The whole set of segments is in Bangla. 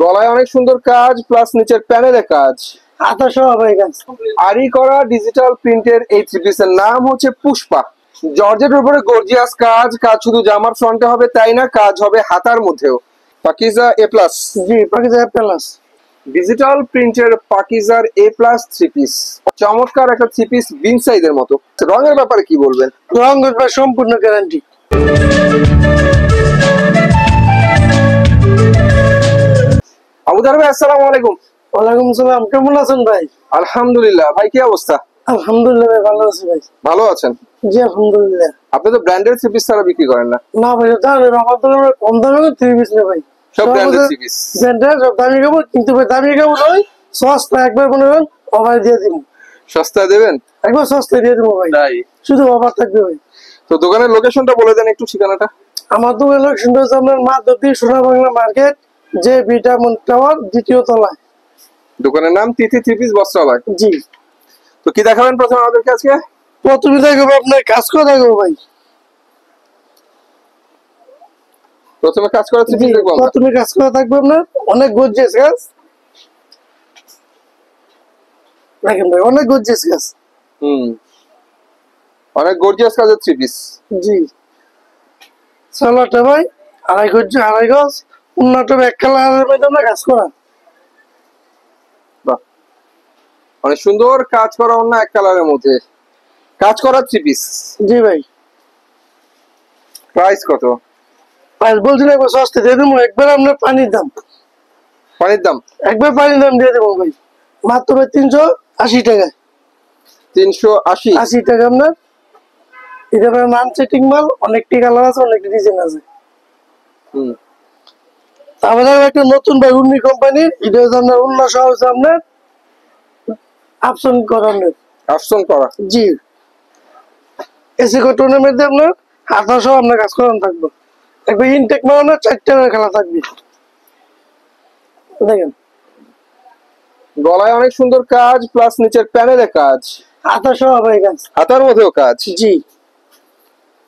গলায় অনেক সুন্দর কাজ প্লাস নিচের প্যানেলে কাজ, হাতা সহ ভাই কাজ। আরি করা ডিজিটাল প্রিন্টের এই থ্রি পিসের নাম হচ্ছে পুষ্পা। জর্জেটের উপরে গর্জিয়াস কাজ, কাজ শুধু জামার ফ্রন্টে হবে তাই না, কাজ হবে হাতার মধ্যেও। পাকিজা এ প্লাস, জি পাকিজা এ প্লাস ডিজিটাল প্রিন্টের পাকিজার এ প্লাস থ্রি পিস, চমৎকার একটা থ্রি পিস বিন সাইজের মতো। রঙের ব্যাপারে কি বলবেন? রং ভাই সম্পূর্ণ গ্যারান্টি। আবুদার ভাই আসসালামু আলাইকুম। ওয়ালাইকুম আসসালাম, কেমন আছেন ভাই? আলহামদুলিল্লাহ। ভাই কি অবস্থা? আলহামদুলিল্লাহ ভাই, ভালো আছি ভাই। ভালো আছেন? জি আলহামদুলিল্লাহ। আপনি তো ব্র্যান্ডেড থ্রি পিস ছাড়া বিক্রি করেন না? না ভাই, দামের আমার তো কম দামে থ্রি পিস নেই ভাই, সব ব্র্যান্ডেড থ্রি পিস। ব্র্যান্ডেড সব দামি কাপড়, কিন্তু ভাই দামি কাপড় নয়, সস্তা একবার মনে করেন অফার দিয়ে দিব। সস্তা দেবেন? একবার সস্তা দিয়ে দেবো ভাই, তাই শুধু অফার থাকবে ভাই। তো দোকানের লোকেশনটা বলে দেন একটু, ঠিকানাটা। আমার দোকানের লোকেশনটা হচ্ছে আপনার মাধবদী সোনা বাংলা মার্কেট, যে ভিটামিন টাওয়ার দ্বিতীয় তলায়। দোকানের নাম তিথি থ্রি পিস বস্ত্রালয়। জি। তো কি দেখাবেন প্রথমে আমাদেরকে আজকে? প্রথমে দেখাবো আপনার কাজ করে দেখাবো ভাই। প্রথমে কাজ করা থ্রি পিস দেখবো আমরা। প্রথমে কাজ করা থাকবে আপনার অনেক গর্জিয়াস কাজ, দেখেন ভাই অনেক গর্জিয়াস কাজ। অনেক গর্জিয়াস কাজের থ্রি পিস। জি। সালোয়ারটা ভাই আড়াই গজ, উন্নত এক কালারের মধ্যে আমরা কাজ করা। বাহ, অনেক সুন্দর কাজ করা, অন্য এক কালারের মধ্যে কাজ করা থ্রি পিস। জি ভাই। প্রাইস কত? প্রাইস বলছি না, একবার সস্তা দিয়ে দেবো, একবার আপনার পানির দাম। পানির দাম? একবার পানির দাম দিয়ে দেবো ভাই, মাত্র ভাই 380 টাকা। 380 টাকা আপনার। এটা ভাই মান সেটিং মাল, অনেকটি কালার আছে, অনেকটি ডিজাইন আছে। তারপরে একটা নতুন ভাই উর্মি কোম্পানির, এটা হচ্ছে আপনার উন্নত সহ হচ্ছে আপনার আপসন করানোর। আপসন করা? জি। এসি কটনের মধ্যে আপনার হাতা সহ আপনার কাজ করানো থাকবে, একবার ইনটেক মারানো 4টা খেলা থাকবে। দেখেন গলায় অনেক সুন্দর কাজ প্লাস নিচের প্যানেলে কাজ, হাতা সহ ভাই কাজ, হাতার মধ্যেও কাজ। জি।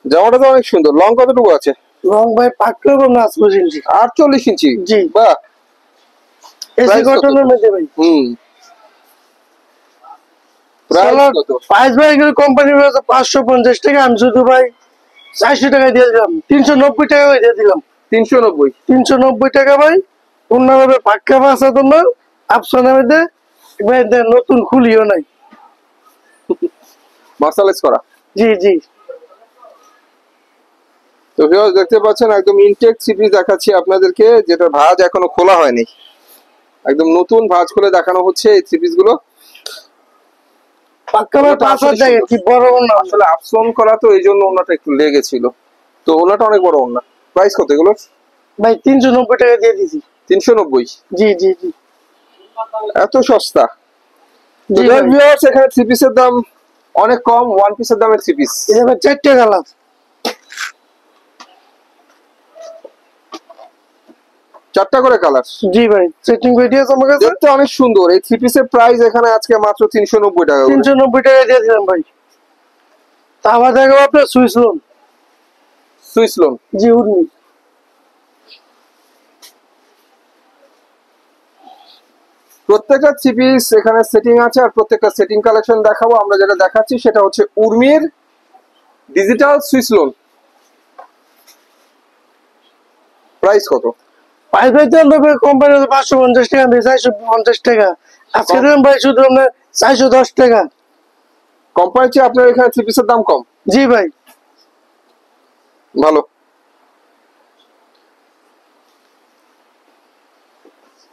জামাটা তো অনেক সুন্দর। লং কতটুকু আছে? রং ভাই পাকড়ে না 48 ইঞ্চি। 48 ইঞ্চি? জি। বাহ। এসি কটনের মধ্যে ভাই। প্রাইস ভাই কোম্পানি 550 টাকা, আমি শুধু ভাই 400 টাকা দিয়ে দিলাম, 390 টাকা দিয়ে দিলাম। 390 টাকা ভাই। অন্যভাবে পাক্কা বাসা তোমার আপসনের মধ্যে ভাই, নতুন খুলিও নাই, মার্সালাইজ করা। জি জি। তো ভিউয়ার্স দেখতে পাচ্ছেন একদম ইনটেক থ্রি পিস দেখাচ্ছি আপনাদেরকে, যেটা ভাঁজ এখনো খোলা হয়নি, একদম নতুন ভাঁজ খুলে দেখানো হচ্ছে এই থ্রি পিস গুলো। পাক্কা ভাই 5 জায়গা কি বড় না, আসলে আপসন করা তো এই জন্য ওনাটা একটু লেগেছিল। তো ওনাটা অনেক বড় ওনা। প্রাইস কত এগুলো? ভাই 390 টাকা দিয়ে দিছি। 390? জি জি জি। এত সস্তা? তো ভিউয়ার্স এখানে থ্রি পিসের দাম অনেক কম, ওয়ান পিসের দামের থ্রি পিস। এটা ভাই 4টা কালার। 4টা করে কালার? জি ভাই, সেটিং ভিডিও আছে আমার কাছে, দেখতে অনেক সুন্দর। এই থ্রি পিসের প্রাইস এখানে আজকে মাত্র 390 টাকা। 390 টাকা দিয়ে দিলাম ভাই। তারপর দেখো আপনার সুইস লোন। Swiss loan? জি উর্মি। প্রত্যেকটা থ্রি পিস এখানে সেটিং আছে, আর প্রত্যেকটা সেটিং কালেকশন দেখাবো। আমরা যেটা দেখাচ্ছি সেটা হচ্ছে উর্মির ডিজিটাল সুইস লোন। প্রাইস কত? প্রাইস ভাই তো কোম্পানি 550 টাকা, 450 টাকা, আজকে দিলাম ভাই শুধু আপনার 410 টাকা। কোম্পানির চেয়ে আপনার এখানে থ্রি পিসের দাম কম? জি ভাই। ভালো।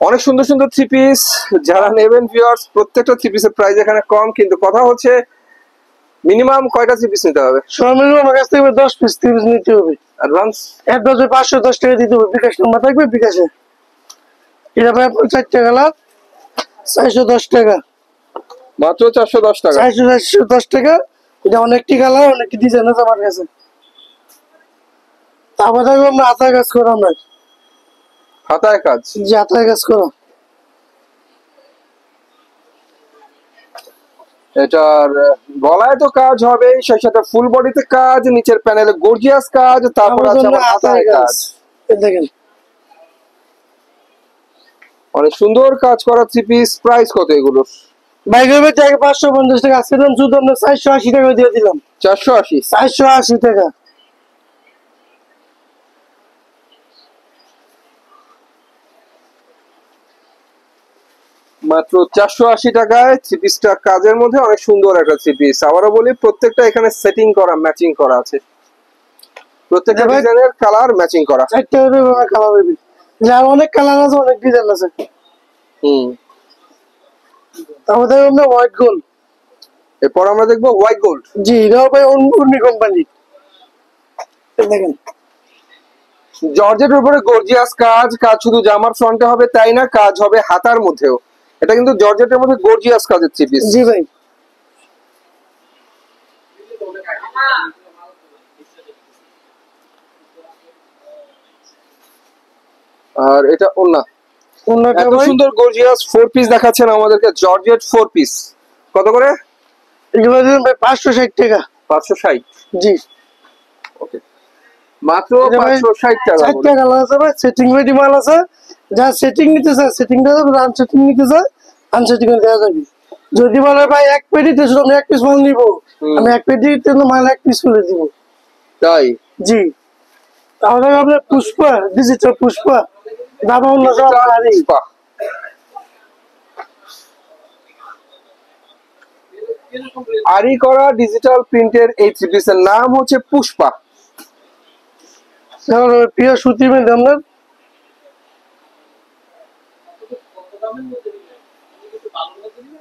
অনেক সুন্দর সুন্দর থ্রি পিস যারা নেবেন ভিউয়ার্স, প্রত্যেকটা থ্রি পিসের প্রাইস এখানে কম, কিন্তু কথা হচ্ছে মিনিমাম কয়টা থ্রি পিস নিতে হবে? সর্বনিম্ন আমার কাছ থেকে 10 পিস 3 পিস নিতে হবে। অ্যাডভান্স 510 টাকা দিতে হবে, বিকাশ নাম্বার থাকবে বিকাশে। এটা ভাই 4টা কালার, 410 টাকা। মাত্র 410 টাকা? 410 টাকা। এটা অনেকটি কালার, অনেকটি ডিজাইন আছে আমার কাছে। তারপর থাকবে আমরা হাতায় কাজ করা, আমরা হাতায় কাজ? জি হাতায় কাজ করা। এটার গলায় তো কাজ হবে, সেই সাথে ফুল বডিতে কাজ, নিচের প্যানেলে গর্জিয়াস কাজ, তারপর আছে আমার হাতায় কাজ। দেখেন অনেক সুন্দর কাজ করা থ্রি পিস, প্রাইস কত এগুলোর? বাইকের মধ্যে 550 টাকা, আজকে দাম শুধু আমরা 480 টাকা দিয়ে দিলাম। 480? 480 টাকা। মাত্র 480 টাকায় থ্রি পিসটা কাজের মধ্যে অনেক সুন্দর একটা থ্রি পিস। আবারও বলি, প্রত্যেকটা এখানে সেটিং করা, ম্যাচিং করা আছে, প্রত্যেকটা ডিজাইনের কালার ম্যাচিং করা। চারটা কালার হবে, যার অনেক কালার আছে, অনেক ডিজাইন আছে। আমাদের আমরা হোয়াইট গোল্ড, এরপর আমরা দেখবো হোয়াইট গোল্ড। জি, এটাও ভাই উন্নি কোম্পানি। দেখেন জর্জেটের উপরে গর্জিয়াস কাজ, কাজ শুধু জামার ফ্রন্টে হবে তাই না, কাজ হবে হাতার মধ্যেও। এটা কিন্তু জর্জেটের মধ্যে গর্জিয়াস কাজের থ্রি পিস। জি ভাই। আর এটা ওন্না, এত সুন্দর গর্জিয়াস ফোর পিস দেখাচ্ছেন আমাদেরকে, জর্জেট ফোর পিস। কত করে? এগুলো দিন ভাই 560 টাকা। 560? জি, ওকে, মাত্র 560 টাকা। চারটা কালার আছে ভাই, সেটিং রেডি মাল আছে। যা সেটিং নিতে চায় সেটিং দেওয়া যাবে, আনসেটিং নিতে চায় আনসেটিং দেওয়া যাবে। যদি বলে ভাই এক পেটিতে শুধু আমি এক পিস মাল নিব, আমি এক পেটিতে মাল এক পিস করে দিব। তাই? জি। তাহলে আপনার পুষ্পা, ডিজিটাল পুষ্পা, দাম অন্য সব আরি। আরি করা ডিজিটাল প্রিন্টের এই থ্রি পিসের নাম হচ্ছে পুষ্পা। প্রিয় সুতি মেয়ে আপনার,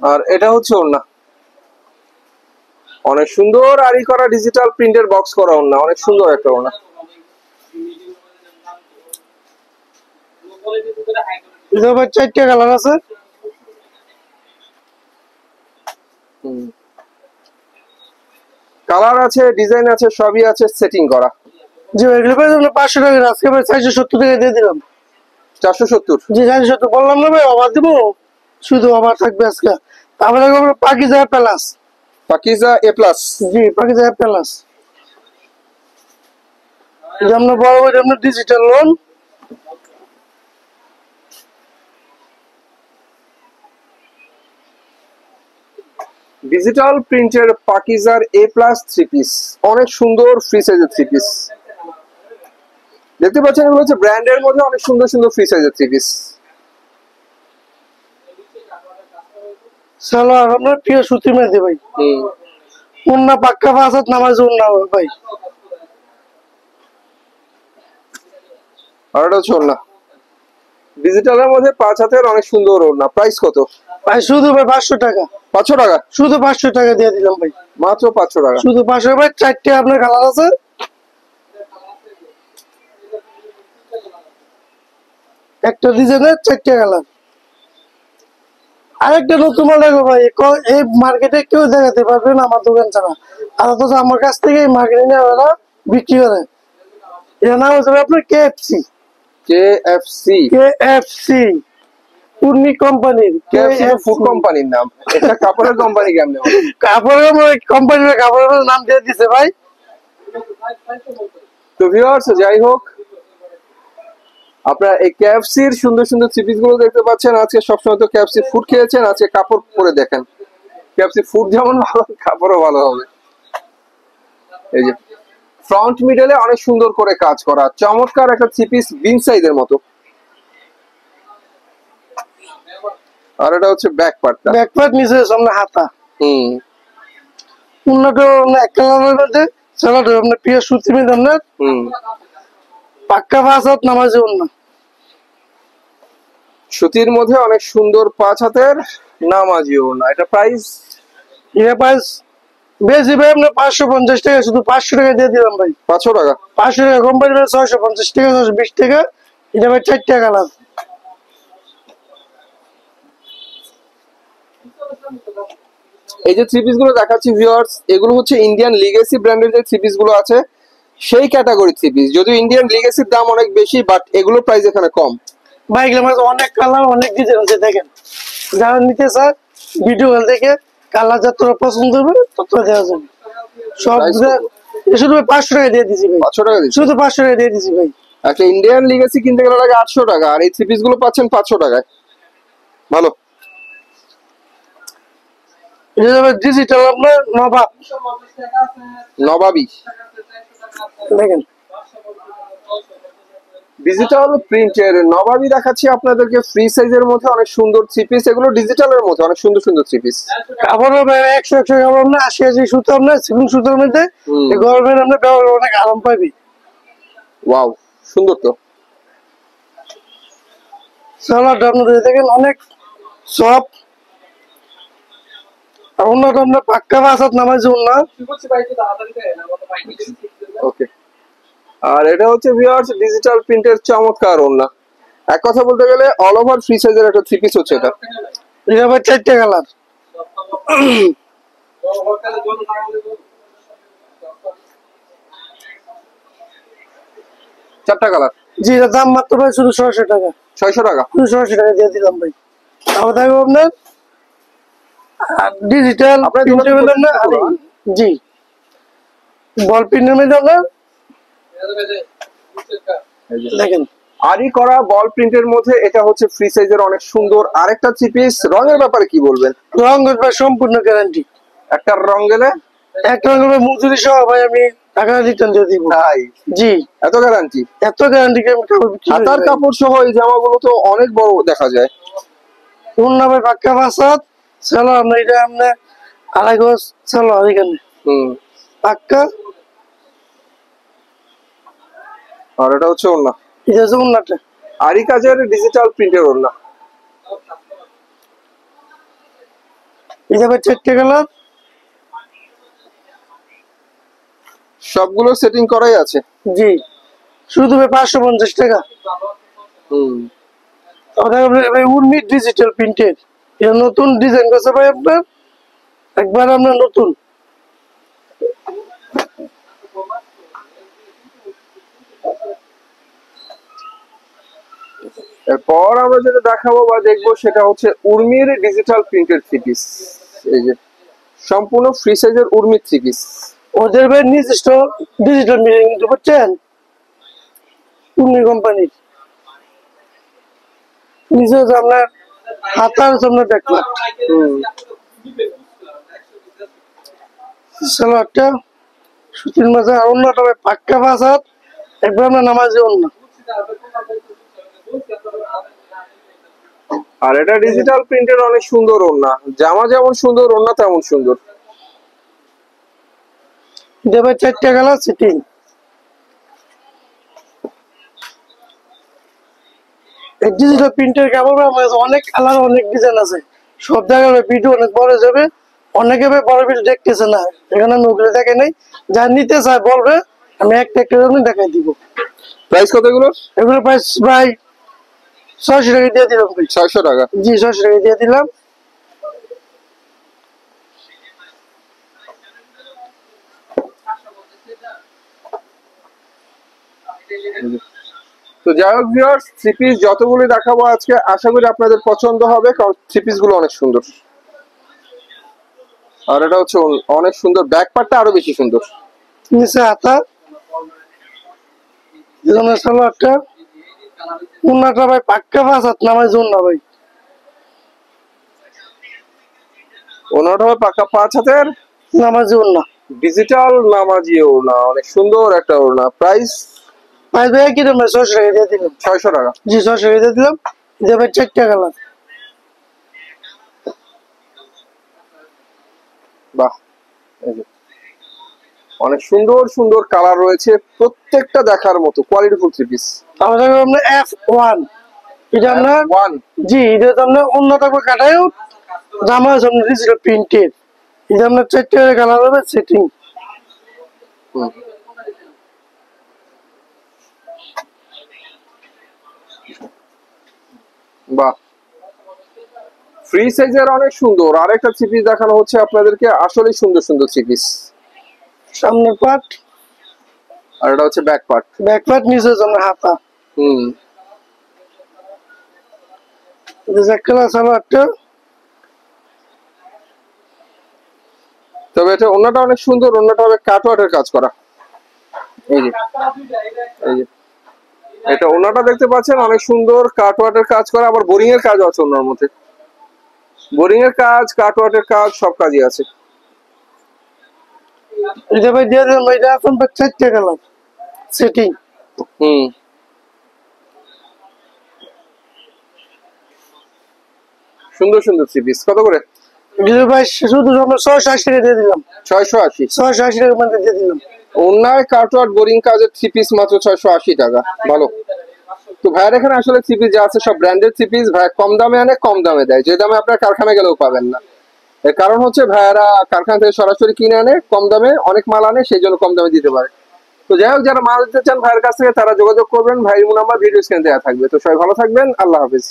আর এটা হচ্ছে ওন্না, অনেক সুন্দর আরি করা ডিজিটাল প্রিন্টের বক্স করা ওন্না, অনেক সুন্দর একটা ওন্না। চারটা কালার আছে। কালার আছে, ডিজাইন আছে, সবই আছে, সেটিং করা। জি ভাই, এগুলো 500 টাকা, আজকে ভাই 470 টাকা দিয়ে দিলাম। 470? জি 470 বললাম না ভাই, অফার দিব, শুধু অফার থাকবে আজকে। তারপরে পাকিজা প্লাস, পাকিজা এ প্লাস। জি পাকিজা প্লাস, আমরা বড় বড় আমরা ডিজিটাল লোন। ডিজিটাল প্রিন্টের পাকিজার এ প্লাস থ্রি পিস, অনেক সুন্দর ফ্রি সাইজের থ্রি পিস দেখতে পাচ্ছেন। এগুলো হচ্ছে ব্র্যান্ডের মধ্যে অনেক সুন্দর সুন্দর ফ্রি সাইজের থ্রি পিস। সালোয়ার আপনার প্রিয় সুতি মেহেদি ভাই, উন্না পাক্কা ফাসাদ নামাজ উন্না ভাই। আর এটা হচ্ছে ওন্না, ডিজিটালের মধ্যে 5 হাতের অনেক সুন্দর ওন্না। প্রাইস কত ভাই? শুধু ভাই 500 টাকা। 500 টাকা? শুধু 500 টাকা দিয়ে দিলাম ভাই, মাত্র 500 টাকা। শুধু 500 ভাই। চারটে আপনার কালার আছে, একটা ডিজাইনের চারটে কালার। আরেকটা নতুন মাল দেখো ভাই, এই মার্কেটে কেউ দেখাতে পারবে না আমার দোকান ছাড়া। আর অথচ আমার কাছ থেকে এই মার্কেটে নিয়ে ওরা বিক্রি করে। এর নাম হচ্ছে আপনার কেএফসি। কেএফসি? কেএফসি উন্নি কোম্পানির। কেএফসি ফুড কোম্পানির নাম, এটা কাপড়ের কোম্পানি কেমনে? কাপড়ের কোম্পানির কাপড়ের নাম দিয়ে দিছে ভাই। তো ভিউয়ার্স, যাই হোক, আপনারা এই কেএফসির সুন্দর সুন্দর থ্রি পিস গুলো দেখতে পাচ্ছেন। আজকে সবসময় তো কেএফসি ফুড খেয়েছেন, আজকে কাপড় পরে দেখেন। কেএফসি ফুড যেমন ভালো, কাপড়ও ভালো হবে। এই যে ফ্রন্ট মিডলে অনেক সুন্দর করে কাজ করা, চমৎকার একটা থ্রি পিস, বিন সাইজের মতো। আর এটা হচ্ছে ব্যাক পার্টটা, ব্যাক পার্ট নিচে সামনে হাতা। উন্নত এক কালারের মধ্যে সালাদ আপনার প্রিয় সুতি মেয়ে আপনার, পাক্কা ফাসাদ নামাজে উন্না। সুতির মধ্যে অনেক সুন্দর 5 হাতের নামাজি ওড়না। এটা প্রাইস? এটা প্রাইস বেশি ভাই, আপনার 550 টাকা, শুধু 500 টাকা দিয়ে দিলাম ভাই। 500 টাকা? 500 টাকা কোম্পানি ভাই, 650 টাকা, 620 টাকা। এটা ভাই চারটা কালার। এই যে থ্রি পিস গুলো দেখাচ্ছি ভিউয়ার্স, এগুলো হচ্ছে ইন্ডিয়ান লিগেসি ব্র্যান্ডের যে থ্রি পিস গুলো আছে, সেই ক্যাটাগরি থ্রি পিস। যদিও ইন্ডিয়ান লিগেসির দাম অনেক বেশি, বাট এগুলো প্রাইস এখানে কম। ভাই এগুলো অনেক কালার, অনেক ডিজাইন আছে, দেখেন। যারা নিতে চায় ভিডিও দেখে কালার যতটা পছন্দ হবে ততটা দেওয়া যাবে। সব শুধু 500 টাকা দিয়ে দিছি ভাই। 500 টাকা দিচ্ছি? শুধু 500 টাকা দিয়ে দিছি ভাই। একটা ইন্ডিয়ান লিগেসি কিনতে গেলে লাগে 800 টাকা, আর এই থ্রি পিস গুলো পাচ্ছেন 500 টাকায়। ভালো। ডিজিটাল আপনার নবাবী দেখেন, ডিজিটাল প্রিন্টের নবাবী দেখাচ্ছি আপনাদেরকে, ফ্রি সাইজের মধ্যে অনেক সুন্দর থ্রি পিস, এগুলো ডিজিটালের মধ্যে অনেক সুন্দর সুন্দর থ্রি পিস। কাপড় 100 কাপড় না, 80 সুতো আপনার সিলিং সুতোর মধ্যে গরমের আপনার ব্যবহার অনেক আরাম পাবি। ওয়াও, সুন্দর তো। সালোয়ারটা আপনাদের দেখেন অনেক সফট, আর অন্যটা আপনার পাক্কা বাসাত নামাজ না। ওকে, আর এটা হচ্ছে ভিউয়ার্স ডিজিটাল প্রিন্টের চমৎকার ওড়না। এক কথা বলতে গেলে অল ওভার ফ্রি সাইজের একটা থ্রি পিস হচ্ছে এটা। এটা আবার 4টা কালার। চারটা কালার। জি, এটার দাম মাত্র ভাই শুধু 600 টাকা। 600 টাকা? শুধু 600 টাকা দিয়ে দিলাম ভাই। তাও থাকবে আপনার ডিজিটাল প্রিন্টেবল না। জি, বল প্রিন্টের মধ্যে আপনার দেখেন আরি করা বল প্রিন্টের মধ্যে এটা হচ্ছে ফ্রি সাইজের অনেক সুন্দর আরেকটা থ্রি পিস। রঙের ব্যাপারে কি বলবেন? রং ভাই সম্পূর্ণ গ্যারান্টি। একটা রং গেলে একটা রঙের মজুরি সহ ভাই আমি টাকা রিটার্ন দিয়ে দিব। তাই? জি, এত গ্যারান্টি? এত গ্যারান্টি হাতার কাপড় সহ এই জামাগুলো তো অনেক বড় দেখা যায়। ওন্না ভাই পাক্কা বাসাত চলো আমরা এটা আমরা 2.5 গজ চলো এখানে পাক্কা। আর এটা হচ্ছে ওড়না, এটা হচ্ছে ওন্নাটা আরি কাজের ডিজিটাল প্রিন্টের ওড়না। এটা ভাই 4টা কালার, সবগুলো সেটিং করাই আছে। জি, শুধু ভাই 550 টাকা। ভাই উর্মি ডিজিটাল প্রিন্টের এটা নতুন ডিজাইন করছে ভাই আপনার, একবার আপনার নতুন। এরপর আমরা যেটা দেখাবো বা দেখবো সেটা হচ্ছে উর্মির ডিজিটাল প্রিন্টের থ্রি পিস। এই যে সম্পূর্ণ ফ্রি সাইজের উর্মির থ্রি পিস। ওদের ভাই নিজস্ব ডিজিটাল মিলিং কিন্তু বুঝছেন, উর্মি কোম্পানির নিজে আপনার হাতার জন্য দেখলাম। সালোয়ারটা সুতির মাঝে, আর অন্যটা ভাই পাক্কা বাসাত একবার আমরা নামাজে অন্য। আর এটা ডিজিটাল প্রিন্টের অনেক সুন্দর ওড়না, জামা যেমন সুন্দর ওড়না তেমন সুন্দর। দেবে 4টা কালার সিটিং। ডিজিটাল প্রিন্টের কাপড় আমাদের অনেক কালার অনেক ডিজাইন আছে, সব জায়গায় ভিডিও অনেক বড় যাবে, অনেকে ভাই বড় ভিডিও দেখতেছে না, এখানে আমি ওগুলো দেখে নাই। যা নিতে চায় বলবে, আমি একটা একটা জন্য দেখাই দিব। প্রাইস কত এগুলো? এগুলো প্রাইস ভাই 600 টাকা দিয়ে দিলাম ভাই। 600 টাকা? জি, 600 টাকা দিয়ে দিলাম। তো যাই হোক ভিউয়ার্স, থ্রি পিস যতগুলো দেখাবো আজকে আশা করি আপনাদের পছন্দ হবে, কারণ থ্রি পিস গুলো অনেক সুন্দর। আর এটা হচ্ছে অনেক সুন্দর, ব্যাক পার্টটা আরো বেশি সুন্দর। নিচে হাতা, সালোয়ারটা উন্নাটা ভাই পাক্কা বাসাত নামাজ উন্না ভাই। ওনাটা হবে পাকা 5 হাতের নামাজি উন্না, ডিজিটাল নামাজি ওড়না, অনেক সুন্দর একটা ওড়না। প্রাইস ভাই ভাই কি দাম? 600 টাকা দিয়ে দিলাম। 600 টাকা? জি, 600 টাকা দিয়ে দিলাম। দেবে 4টা কালার। বাহ, অনেক সুন্দর সুন্দর কালার রয়েছে, প্রত্যেকটা দেখার মতো কোয়ালিটিফুল থ্রি পিস। আমাদের আমরা F1 এটা আমরা জি, এটা তো আমরা অন্য টাকা কাটায় জামা সামনে ডিজিটাল প্রিন্টেড। এটা আমরা 4টা কালার হবে সেটিং। বাহ, ফ্রি সাইজের অনেক সুন্দর আরেকটা থ্রি পিস দেখানো হচ্ছে আপনাদেরকে, আসলে সুন্দর সুন্দর থ্রি পিস। সামনে পার্ট আর এটা হচ্ছে ব্যাক পার্ট। ব্যাক পার্ট নিচে আমরা হাতা। এটা কালার সালোয়ারটা, তবে এটা ওন্নাটা অনেক সুন্দর, ওন্নাটা হবে কাটওয়ার্কের কাজ করা। এই যে এই যে এটা ওন্নাটা দেখতে পাচ্ছেন, অনেক সুন্দর কাটওয়ার্কের কাজ করা, আবার বোরিং এর কাজ আছে ওন্নার মধ্যে। বোরিং এর কাজ, কাটওয়ার্টের কাজ, সব কাজই আছে। এটা ভাই দিয়ে দিলাম, এটা এখন 4টা কালার সেটিং। সুন্দর সুন্দর থ্রি পিস কত করে? ভাই শুধু আমরা 680 টাকা দিয়ে দিলাম। 680? 680 টাকা মধ্যে দিয়ে দিলাম। অন্যায় কাটওয়ার্ট বোরিং কাজের থ্রি পিস মাত্র 680 টাকা। ভালো। তো ভাইয়ের এখানে আসলে থ্রি পিস যা আছে সব ব্র্যান্ডেড থ্রি পিস। ভাই কম দামে আনে, কম দামে দেয়, যে দামে আপনার কারখানা গেলেও পাবেন না। এর কারণ হচ্ছে ভাইয়েরা কারখানা থেকে সরাসরি কিনে আনে, কম দামে অনেক মাল আনে, সেই জন্য কম দামে দিতে পারে। তো যাই হোক, যারা মাল দিতে চান ভাইয়ের কাছ থেকে তারা যোগাযোগ করবেন, ভাইয়ের নাম্বার ভিডিও স্ক্রিনে দেওয়া থাকবে। তো সবাই ভালো থাকবেন, আল্লাহ হাফিজ।